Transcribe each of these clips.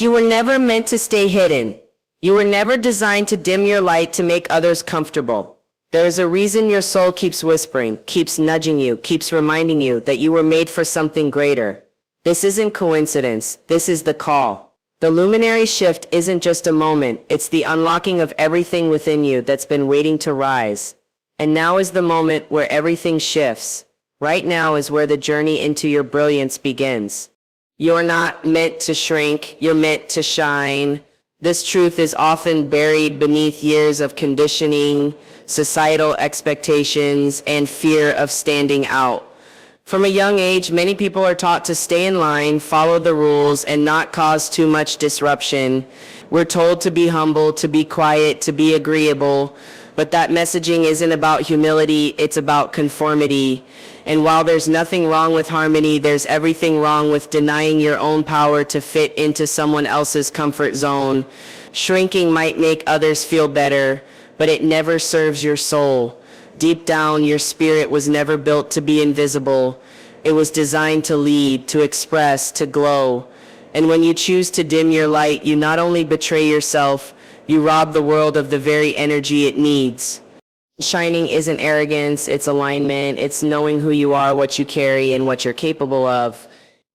You were never meant to stay hidden. You were never designed to dim your light to make others comfortable. There is a reason your soul keeps whispering, keeps nudging you, keeps reminding you that you were made for something greater. This isn't coincidence. This is the call. The luminary shift isn't just a moment. It's the unlocking of everything within you that's been waiting to rise. And now is the moment where everything shifts. Right now is where the journey into your brilliance begins. You're not meant to shrink. You're meant to shine. This truth is often buried beneath years of conditioning, societal expectations, and fear of standing out. From a young age, many people are taught to stay in line, follow the rules, and not cause too much disruption. We're told to be humble, to be quiet, to be agreeable, but that messaging isn't about humility, it's about conformity. And while there's nothing wrong with harmony, there's everything wrong with denying your own power to fit into someone else's comfort zone. Shrinking might make others feel better, but it never serves your soul. Deep down, your spirit was never built to be invisible. It was designed to lead, to express, to glow. And when you choose to dim your light, you not only betray yourself, you rob the world of the very energy it needs. Shining isn't arrogance, it's alignment, it's knowing who you are, what you carry, and what you're capable of.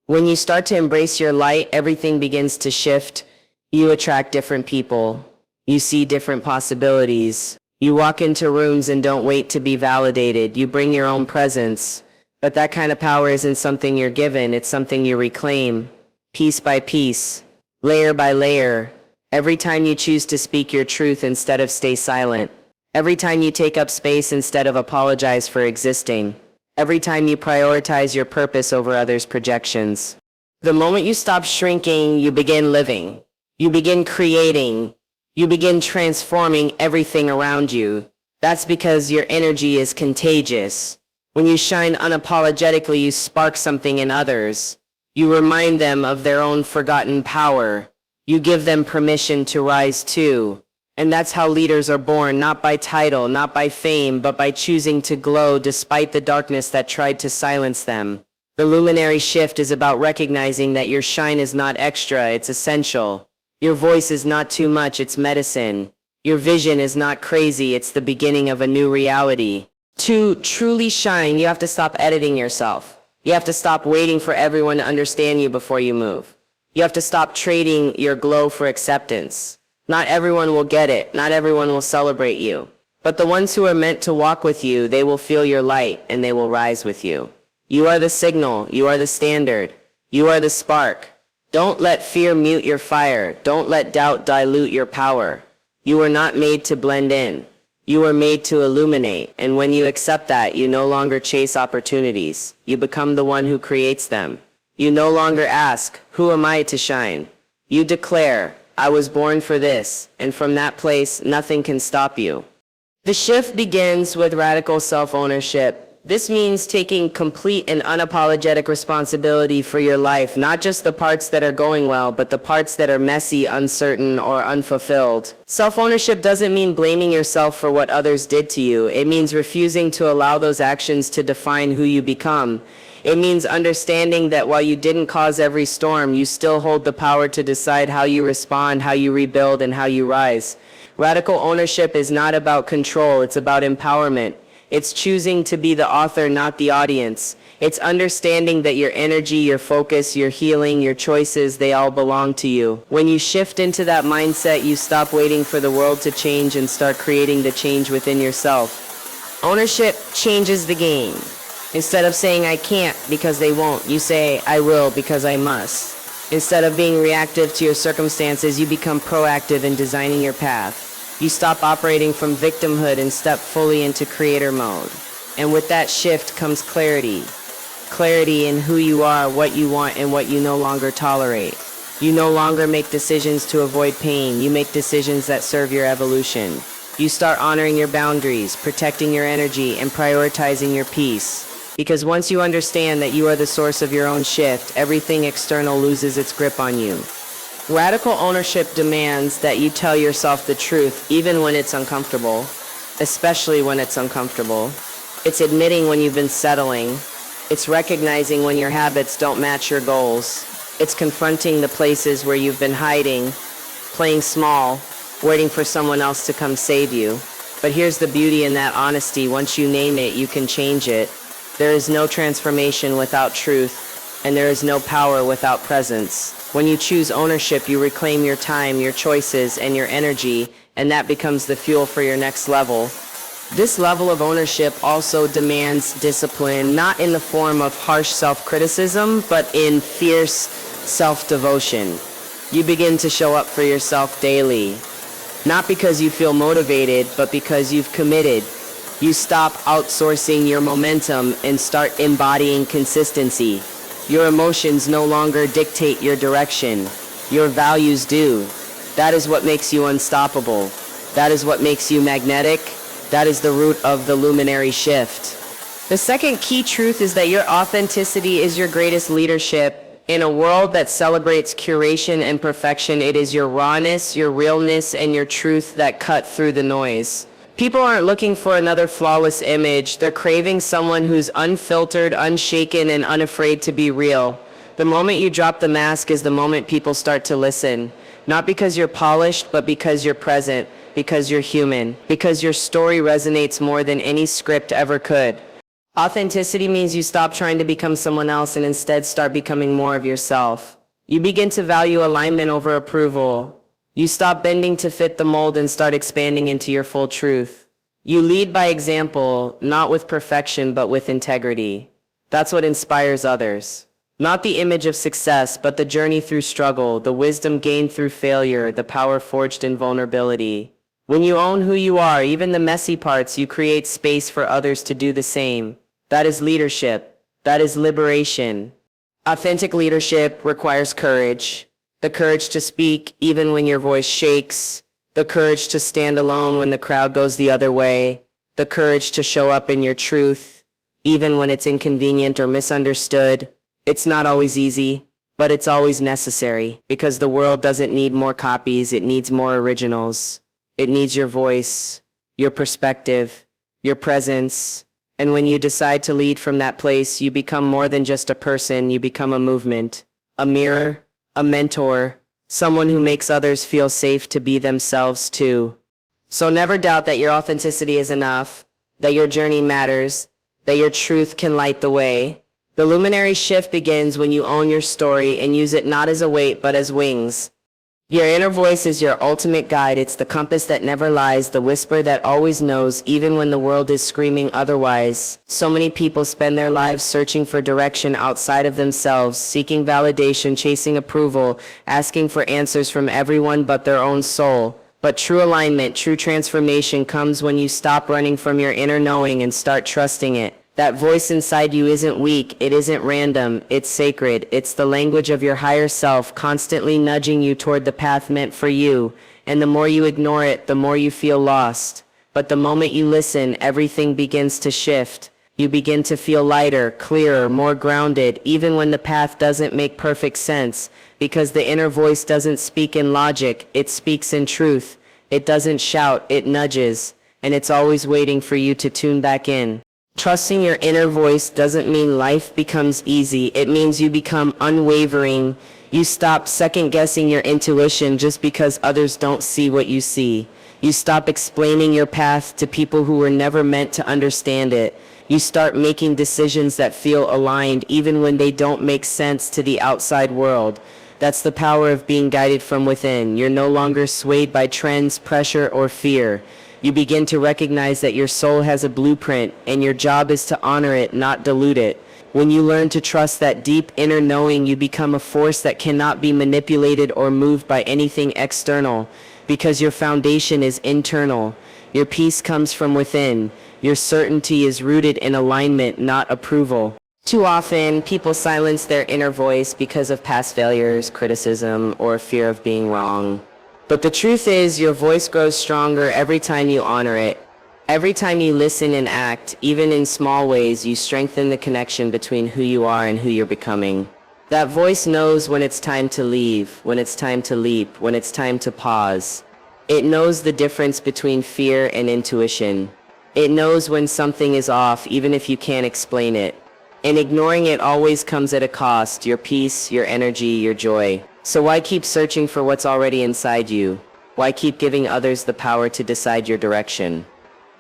When you start to embrace your light, everything begins to shift. You attract different people. You see different possibilities. You walk into rooms and don't wait to be validated. You bring your own presence. But that kind of power isn't something you're given, it's something you reclaim. Piece by piece, layer by layer. Every time you choose to speak your truth instead of stay silent. Every time you take up space instead of apologize for existing. Every time you prioritize your purpose over others' projections. The moment you stop shrinking, you begin living. You begin creating. You begin transforming everything around you. That's because your energy is contagious. When you shine unapologetically, you spark something in others. You remind them of their own forgotten power. You give them permission to rise too. And that's how leaders are born, not by title, not by fame, but by choosing to glow despite the darkness that tried to silence them. The luminary shift is about recognizing that your shine is not extra, it's essential. Your voice is not too much, it's medicine. Your vision is not crazy, it's the beginning of a new reality. To truly shine, you have to stop editing yourself. You have to stop waiting for everyone to understand you before you move. You have to stop trading your glow for acceptance. Not everyone will get it. Not everyone will celebrate you. But the ones who are meant to walk with you, they will feel your light and they will rise with you. You are the signal. You are the standard. You are the spark. Don't let fear mute your fire. Don't let doubt dilute your power. You are not made to blend in. You are made to illuminate. And when you accept that, you no longer chase opportunities. You become the one who creates them. You no longer ask, who am I to shine? You declare, I was born for this, and from that place, nothing can stop you. The shift begins with radical self-ownership. This means taking complete and unapologetic responsibility for your life, not just the parts that are going well, but the parts that are messy, uncertain, or unfulfilled. Self-ownership doesn't mean blaming yourself for what others did to you. It means refusing to allow those actions to define who you become. It means understanding that while you didn't cause every storm, you still hold the power to decide how you respond, how you rebuild, and how you rise. Radical ownership is not about control, it's about empowerment. It's choosing to be the author, not the audience. It's understanding that your energy, your focus, your healing, your choices, they all belong to you. When you shift into that mindset, you stop waiting for the world to change and start creating the change within yourself. Ownership changes the game. Instead of saying I can't because they won't, you say I will because I must. Instead of being reactive to your circumstances, you become proactive in designing your path. You stop operating from victimhood and step fully into creator mode. And with that shift comes clarity. Clarity in who you are, what you want, and what you no longer tolerate. You no longer make decisions to avoid pain. You make decisions that serve your evolution. You start honoring your boundaries, protecting your energy, and prioritizing your peace. Because once you understand that you are the source of your own shift, everything external loses its grip on you. Radical ownership demands that you tell yourself the truth, even when it's uncomfortable, especially when it's uncomfortable. It's admitting when you've been settling. It's recognizing when your habits don't match your goals. It's confronting the places where you've been hiding, playing small, waiting for someone else to come save you. But here's the beauty in that honesty. Once you name it, you can change it. There is no transformation without truth, and there is no power without presence. When you choose ownership, you reclaim your time, your choices, and your energy, and that becomes the fuel for your next level. This level of ownership also demands discipline, not in the form of harsh self-criticism, but in fierce self-devotion. You begin to show up for yourself daily, not because you feel motivated, but because you've committed. You stop outsourcing your momentum and start embodying consistency. Your emotions no longer dictate your direction. Your values do. That is what makes you unstoppable. That is what makes you magnetic. That is the root of the luminary shift. The second key truth is that your authenticity is your greatest leadership. In a world that celebrates curation and perfection, it is your rawness, your realness, and your truth that cut through the noise. People aren't looking for another flawless image. They're craving someone who's unfiltered, unshaken, and unafraid to be real. The moment you drop the mask is the moment people start to listen. Not because you're polished, but because you're present, because you're human, because your story resonates more than any script ever could. Authenticity means you stop trying to become someone else and instead start becoming more of yourself. You begin to value alignment over approval. You stop bending to fit the mold and start expanding into your full truth. You lead by example, not with perfection, but with integrity. That's what inspires others. Not the image of success, but the journey through struggle, the wisdom gained through failure, the power forged in vulnerability. When you own who you are, even the messy parts, you create space for others to do the same. That is leadership. That is liberation. Authentic leadership requires courage. The courage to speak even when your voice shakes. The courage to stand alone when the crowd goes the other way. The courage to show up in your truth, even when it's inconvenient or misunderstood. It's not always easy, but it's always necessary, because the world doesn't need more copies, it needs more originals. It needs your voice, your perspective, your presence. And when you decide to lead from that place, you become more than just a person, you become a movement, a mirror, a mentor, someone who makes others feel safe to be themselves too. So never doubt that your authenticity is enough, that your journey matters, that your truth can light the way. The luminary shift begins when you own your story and use it not as a weight but as wings. Your inner voice is your ultimate guide. It's the compass that never lies, the whisper that always knows, even when the world is screaming otherwise. So many people spend their lives searching for direction outside of themselves, seeking validation, chasing approval, asking for answers from everyone but their own soul. But true alignment, true transformation comes when you stop running from your inner knowing and start trusting it. That voice inside you isn't weak, it isn't random, it's sacred. It's the language of your higher self, constantly nudging you toward the path meant for you. And the more you ignore it, the more you feel lost. But the moment you listen, everything begins to shift. You begin to feel lighter, clearer, more grounded, even when the path doesn't make perfect sense. Because the inner voice doesn't speak in logic, it speaks in truth. It doesn't shout, it nudges. And it's always waiting for you to tune back in. Trusting your inner voice doesn't mean life becomes easy. It means you become unwavering. You stop second-guessing your intuition just because others don't see what you see. You stop explaining your path to people who were never meant to understand it. You start making decisions that feel aligned even when they don't make sense to the outside world. That's the power of being guided from within. You're no longer swayed by trends, pressure, or fear. You begin to recognize that your soul has a blueprint, and your job is to honor it, not dilute it. When you learn to trust that deep inner knowing, you become a force that cannot be manipulated or moved by anything external, because your foundation is internal. Your peace comes from within. Your certainty is rooted in alignment, not approval. Too often, people silence their inner voice because of past failures, criticism, or fear of being wrong. But the truth is, your voice grows stronger every time you honor it. Every time you listen and act, even in small ways, you strengthen the connection between who you are and who you're becoming. That voice knows when it's time to leave, when it's time to leap, when it's time to pause. It knows the difference between fear and intuition. It knows when something is off, even if you can't explain it. And ignoring it always comes at a cost, your peace, your energy, your joy. So why keep searching for what's already inside you? Why keep giving others the power to decide your direction?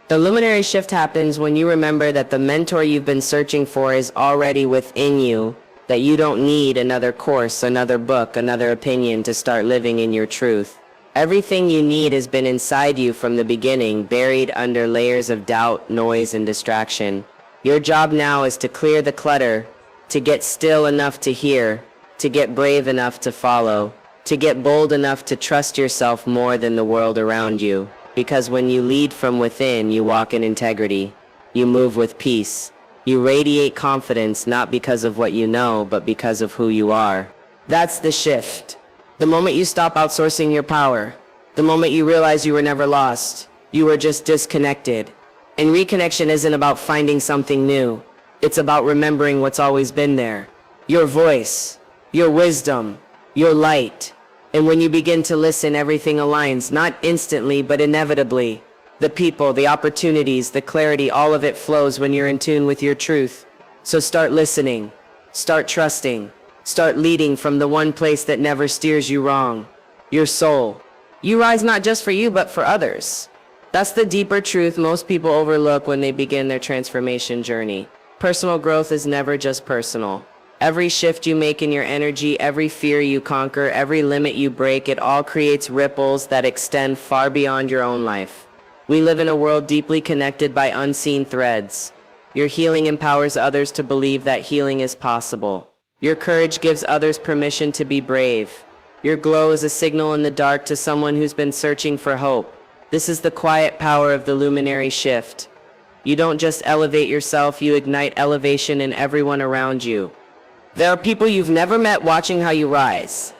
The luminary shift happens when you remember that the mentor you've been searching for is already within you, that you don't need another course, another book, another opinion to start living in your truth. Everything you need has been inside you from the beginning, buried under layers of doubt, noise, and distraction. Your job now is to clear the clutter, to get still enough to hear, to get brave enough to follow, to get bold enough to trust yourself more than the world around you. Because when you lead from within, you walk in integrity. You move with peace. You radiate confidence not because of what you know, but because of who you are. That's the shift. The moment you stop outsourcing your power. The moment you realize you were never lost. You were just disconnected. And reconnection isn't about finding something new. It's about remembering what's always been there. Your voice, your wisdom, your light. And when you begin to listen, everything aligns, not instantly, but inevitably. The people, the opportunities, the clarity, all of it flows when you're in tune with your truth. So start listening, start trusting, start leading from the one place that never steers you wrong, your soul. You rise not just for you, but for others. That's the deeper truth most people overlook when they begin their transformation journey. Personal growth is never just personal. Every shift you make in your energy, every fear you conquer, every limit you break, it all creates ripples that extend far beyond your own life. We live in a world deeply connected by unseen threads. Your healing empowers others to believe that healing is possible. Your courage gives others permission to be brave. Your glow is a signal in the dark to someone who's been searching for hope. This is the quiet power of the luminary shift. You don't just elevate yourself, you ignite elevation in everyone around you. There are people you've never met watching how you rise.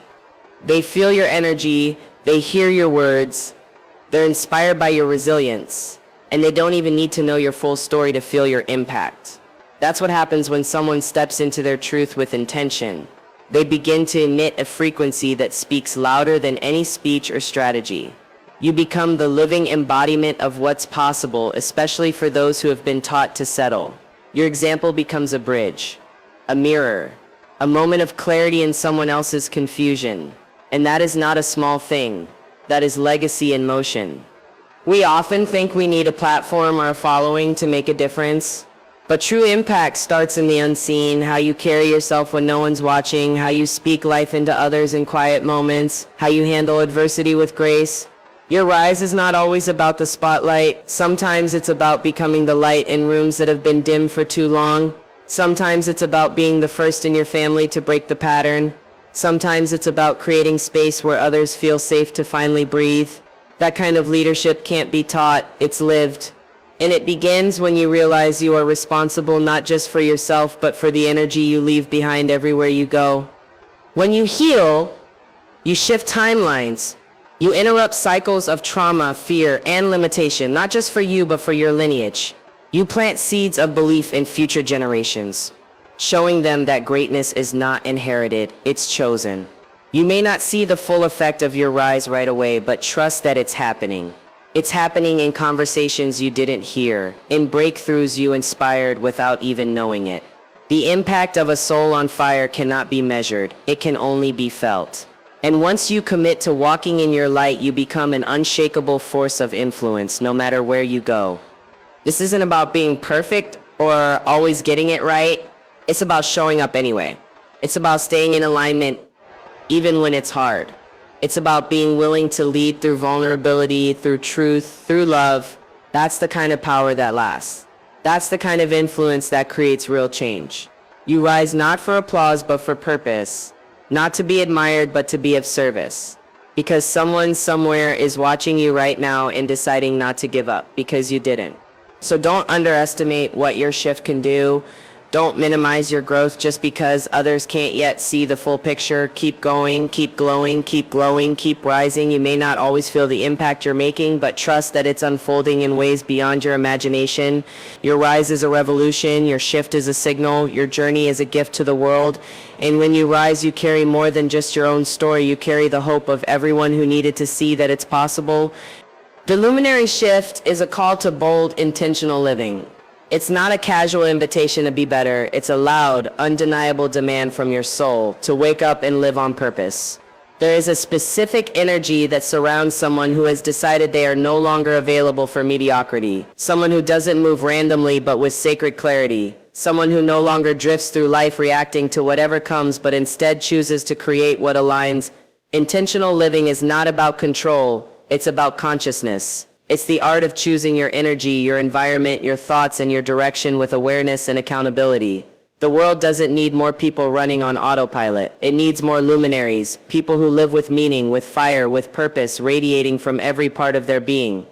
They feel your energy, they hear your words, they're inspired by your resilience, and they don't even need to know your full story to feel your impact. That's what happens when someone steps into their truth with intention. They begin to emit a frequency that speaks louder than any speech or strategy. You become the living embodiment of what's possible, especially for those who have been taught to settle. Your example becomes a bridge, a mirror, a moment of clarity in someone else's confusion. And that is not a small thing. That is legacy in motion. We often think we need a platform or a following to make a difference. But true impact starts in the unseen, how you carry yourself when no one's watching, how you speak life into others in quiet moments, how you handle adversity with grace. Your rise is not always about the spotlight. Sometimes it's about becoming the light in rooms that have been dim for too long. Sometimes it's about being the first in your family to break the pattern. Sometimes it's about creating space where others feel safe to finally breathe. That kind of leadership can't be taught, it's lived. And it begins when you realize you are responsible not just for yourself, but for the energy you leave behind everywhere you go. When you heal, you shift timelines. You interrupt cycles of trauma, fear, and limitation, not just for you, but for your lineage. You plant seeds of belief in future generations, showing them that greatness is not inherited, it's chosen. You may not see the full effect of your rise right away, but trust that it's happening. It's happening in conversations you didn't hear, in breakthroughs you inspired without even knowing it. The impact of a soul on fire cannot be measured, it can only be felt. And once you commit to walking in your light, you become an unshakable force of influence, no matter where you go. This isn't about being perfect or always getting it right. It's about showing up anyway. It's about staying in alignment, even when it's hard. It's about being willing to lead through vulnerability, through truth, through love. That's the kind of power that lasts. That's the kind of influence that creates real change. You rise not for applause, but for purpose. Not to be admired, but to be of service. Because someone somewhere is watching you right now and deciding not to give up because you didn't. So don't underestimate what your shift can do. Don't minimize your growth just because others can't yet see the full picture. Keep going, keep glowing, keep glowing, keep rising. You may not always feel the impact you're making, but trust that it's unfolding in ways beyond your imagination. Your rise is a revolution, your shift is a signal, your journey is a gift to the world. And when you rise, you carry more than just your own story. You carry the hope of everyone who needed to see that it's possible. The luminary shift is a call to bold, intentional living. It's not a casual invitation to be better. It's a loud, undeniable demand from your soul to wake up and live on purpose. There is a specific energy that surrounds someone who has decided they are no longer available for mediocrity. Someone who doesn't move randomly but with sacred clarity. Someone who no longer drifts through life reacting to whatever comes but instead chooses to create what aligns. Intentional living is not about control, it's about consciousness. It's the art of choosing your energy, your environment, your thoughts, and your direction with awareness and accountability. The world doesn't need more people running on autopilot. It needs more luminaries, people who live with meaning, with fire, with purpose, radiating from every part of their being.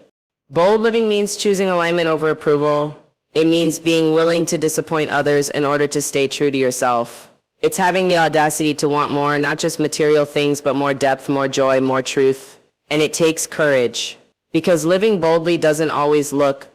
Bold living means choosing alignment over approval. It means being willing to disappoint others in order to stay true to yourself. It's having the audacity to want more, not just material things, but more depth, more joy, more truth. And it takes courage, because living boldly doesn't always look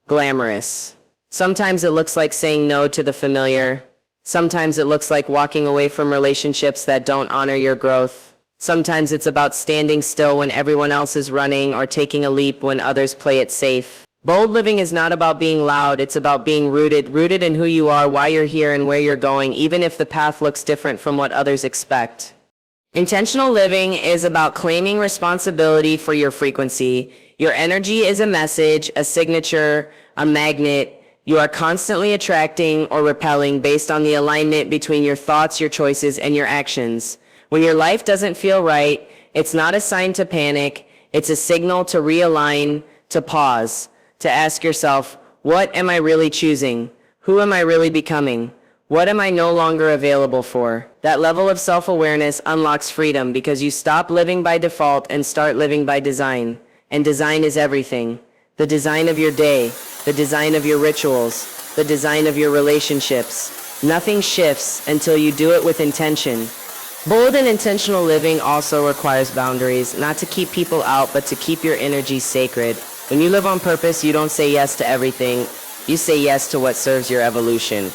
glamorous. Sometimes it looks like saying no to the familiar. Sometimes it looks like walking away from relationships that don't honor your growth. Sometimes it's about standing still when everyone else is running or taking a leap when others play it safe. Bold living is not about being loud, it's about being rooted in who you are, why you're here, and where you're going, even if the path looks different from what others expect. Intentional living is about claiming responsibility for your frequency. Your energy is a message, a signature, a magnet. You are constantly attracting or repelling based on the alignment between your thoughts, your choices, and your actions. When your life doesn't feel right, it's not a sign to panic. It's a signal to realign, to pause, to ask yourself, what am I really choosing? Who am I really becoming? What am I no longer available for? That level of self-awareness unlocks freedom because you stop living by default and start living by design. And design is everything. The design of your day, the design of your rituals, the design of your relationships. Nothing shifts until you do it with intention. Bold and intentional living also requires boundaries, not to keep people out, but to keep your energy sacred. When you live on purpose, you don't say yes to everything. You say yes to what serves your evolution.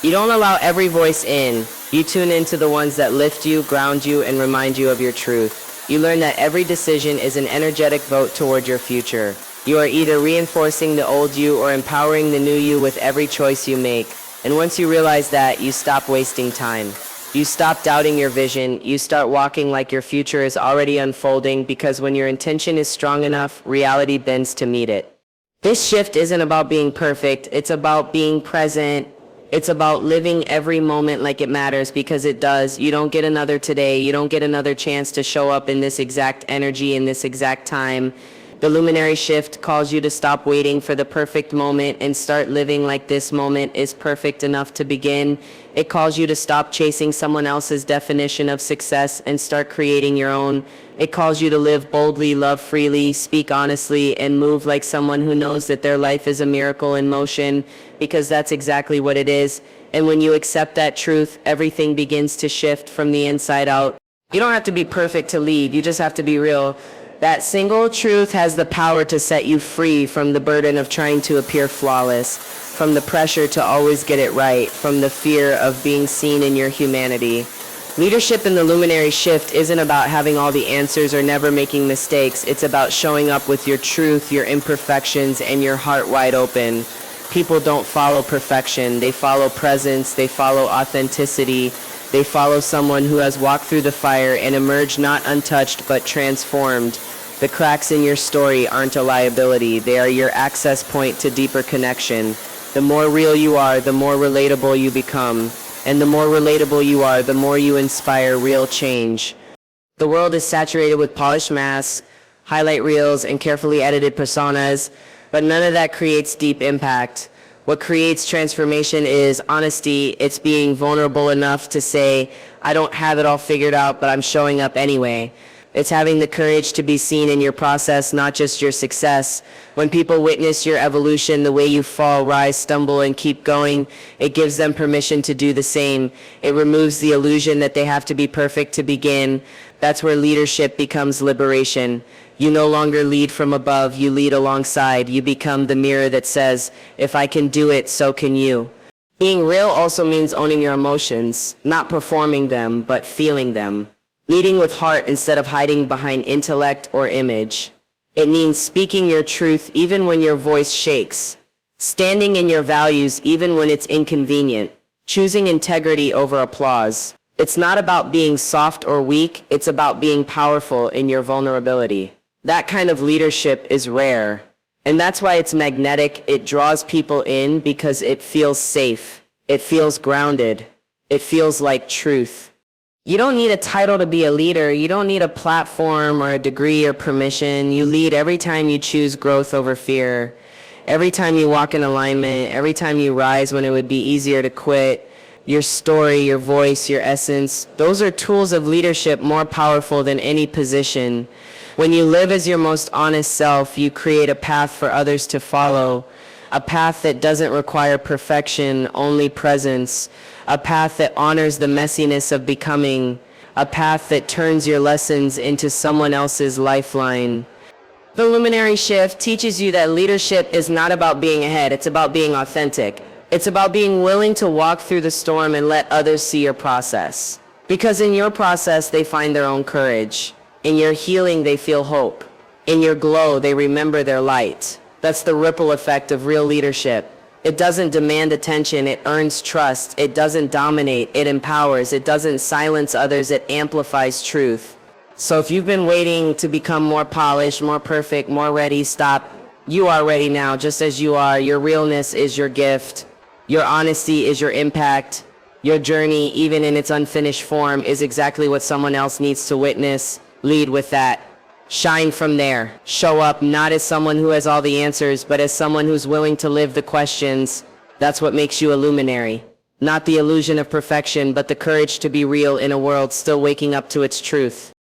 You don't allow every voice in. You tune into the ones that lift you, ground you, and remind you of your truth. You learn that every decision is an energetic vote toward your future. You are either reinforcing the old you or empowering the new you with every choice you make. And once you realize that, you stop wasting time. You stop doubting your vision. You start walking like your future is already unfolding, because when your intention is strong enough, reality bends to meet it. This shift isn't about being perfect. It's about being present. It's about living every moment like it matters, because it does. You don't get another today. You don't get another chance to show up in this exact energy in this exact time. The Luminary Shift calls you to stop waiting for the perfect moment and start living like this moment is perfect enough to begin. It calls you to stop chasing someone else's definition of success and start creating your own. It calls you to live boldly, love freely, speak honestly, and move like someone who knows that their life is a miracle in motion, because that's exactly what it is. And when you accept that truth, everything begins to shift from the inside out. You don't have to be perfect to lead. You just have to be real. That single truth has the power to set you free from the burden of trying to appear flawless, from the pressure to always get it right, from the fear of being seen in your humanity. Leadership in the Luminary Shift isn't about having all the answers or never making mistakes. It's about showing up with your truth, your imperfections, and your heart wide open. People don't follow perfection. They follow presence. They follow authenticity. They follow someone who has walked through the fire and emerged not untouched but transformed. The cracks in your story aren't a liability. They are your access point to deeper connection. The more real you are, the more relatable you become. And the more relatable you are, the more you inspire real change. The world is saturated with polished masks, highlight reels, and carefully edited personas, but none of that creates deep impact. What creates transformation is honesty. It's being vulnerable enough to say, I don't have it all figured out, but I'm showing up anyway. It's having the courage to be seen in your process, not just your success. When people witness your evolution, the way you fall, rise, stumble, and keep going, it gives them permission to do the same. It removes the illusion that they have to be perfect to begin. That's where leadership becomes liberation. You no longer lead from above, you lead alongside. You become the mirror that says, if I can do it, so can you. Being real also means owning your emotions, not performing them, but feeling them. Leading with heart instead of hiding behind intellect or image. It means speaking your truth even when your voice shakes. Standing in your values even when it's inconvenient. Choosing integrity over applause. It's not about being soft or weak, it's about being powerful in your vulnerability. That kind of leadership is rare. And that's why it's magnetic. It draws people in because it feels safe. It feels grounded. It feels like truth. You don't need a title to be a leader. You don't need a platform or a degree or permission. You lead every time you choose growth over fear. Every time you walk in alignment. Every time you rise when it would be easier to quit. Your story, your voice, your essence. Those are tools of leadership more powerful than any position. When you live as your most honest self, you create a path for others to follow. A path that doesn't require perfection, only presence. A path that honors the messiness of becoming. A path that turns your lessons into someone else's lifeline. The Luminary Shift teaches you that leadership is not about being ahead, it's about being authentic. It's about being willing to walk through the storm and let others see your process. Because in your process, they find their own courage. In your healing, they feel hope. In your glow, they remember their light. That's the ripple effect of real leadership. It doesn't demand attention, it earns trust. It doesn't dominate, it empowers. It doesn't silence others, it amplifies truth. So if you've been waiting to become more polished, more perfect, more ready, stop. You are ready now, just as you are. Your realness is your gift. Your honesty is your impact. Your journey, even in its unfinished form, is exactly what someone else needs to witness. Lead with that. Shine from there. Show up not as someone who has all the answers, but as someone who's willing to live the questions. That's what makes you a luminary. Not the illusion of perfection, but the courage to be real in a world still waking up to its truth.